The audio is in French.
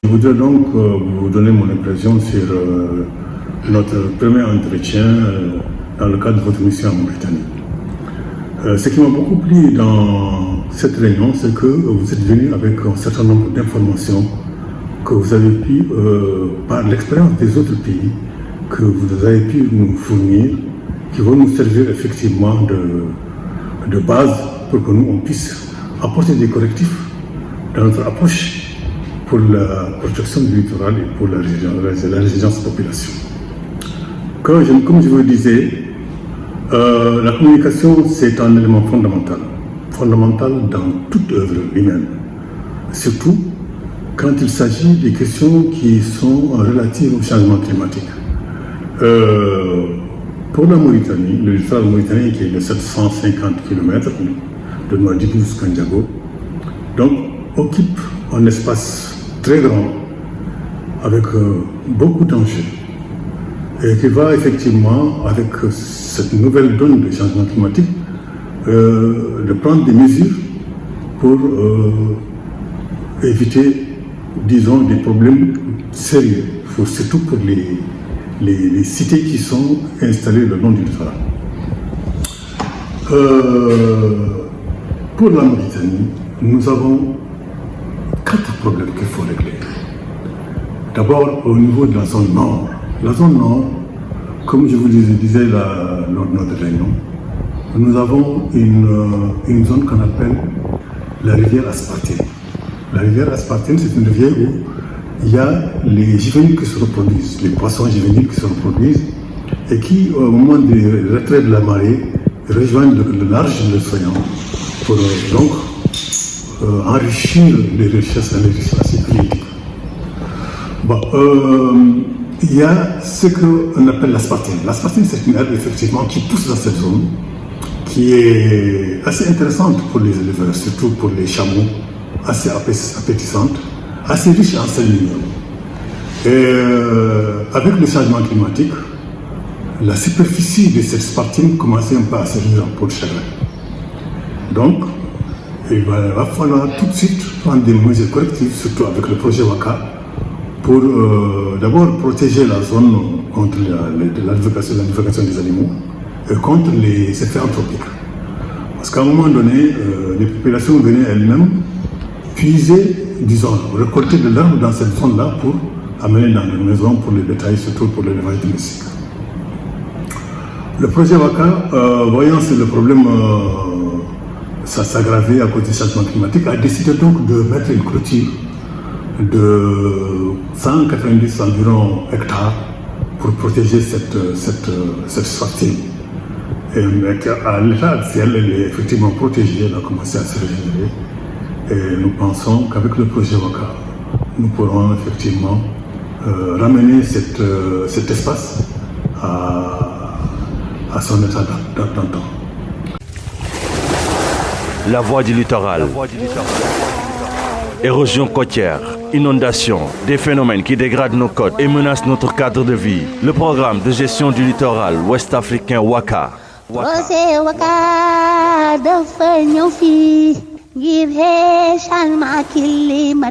Je voudrais donc vous donner mon impression sur notre premier entretien dans le cadre de votre mission en Mauritanie. Ce qui m'a beaucoup plu dans cette réunion, c'est que vous êtes venu avec un certain nombre d'informations que vous avez pu, par l'expérience des autres pays, que vous avez pu nous fournir, qui vont nous servir effectivement de base pour que nous, on puisse apporter des correctifs dans notre approche pour la protection du littoral et pour la résilience de la population. Comme je vous le disais, la communication, c'est un élément fondamental dans toute œuvre humaine, surtout quand il s'agit des questions qui sont relatives au changement climatique. Pour la Mauritanie, le littoral mauritanien qui est de 750 km de Nouadhibou jusqu'à Ndiago, donc occupe un espace très grand avec beaucoup d'enjeux et qui va effectivement, avec cette nouvelle donne de changement climatique, de prendre des mesures pour éviter, disons, des problèmes sérieux, surtout pour les cités qui sont installées le long du littoral. Pour la Mauritanie, nous avons 4 problèmes qu'il faut régler. D'abord, au niveau de la zone nord. La zone nord, comme je vous le disais lors de notre réunion, nous avons une zone qu'on appelle la rivière Aspartine. La rivière Aspartine, c'est une rivière où il y a les juvéniles qui se reproduisent, les poissons juvéniles qui se reproduisent et qui, au moment du retrait de la marée, rejoignent le large de l'océan pour donc enrichir les richesses assez critiques. Bon, il y a ce qu'on appelle l'aspartine. L'aspartine, c'est une herbe effectivement qui pousse dans cette zone, qui est assez intéressante pour les éleveurs, surtout pour les chameaux, assez appétissante, assez riche en sélénium. Et avec le changement climatique, la superficie de cette aspartine commençait un peu à se réduire en peau de chagrin. Donc, il va falloir tout de suite prendre des mesures correctives, surtout avec le projet WACA, pour d'abord protéger la zone contre la divagation des animaux et contre les effets anthropiques. Parce qu'à un moment donné, les populations venaient elles-mêmes puiser, disons, récolter de l'herbe dans cette zone-là pour amener dans les maisons pour les bétails, surtout pour l'élevage domestique. Le projet WACA, voyant que le problème s'aggravait à cause du changement climatique, a décidé donc de mettre une clôture de 190 environ hectares pour protéger cette aspartine. Et à l'état actuel, elle est effectivement protégée, elle a commencé à se régénérer. Et nous pensons qu'avec le projet WACA, nous pourrons effectivement ramener cet espace à son état d'antan. La voie du littoral. Érosion côtière, inondations, des phénomènes qui dégradent nos côtes et menacent notre cadre de vie. Le programme de gestion du littoral ouest-africain WACA.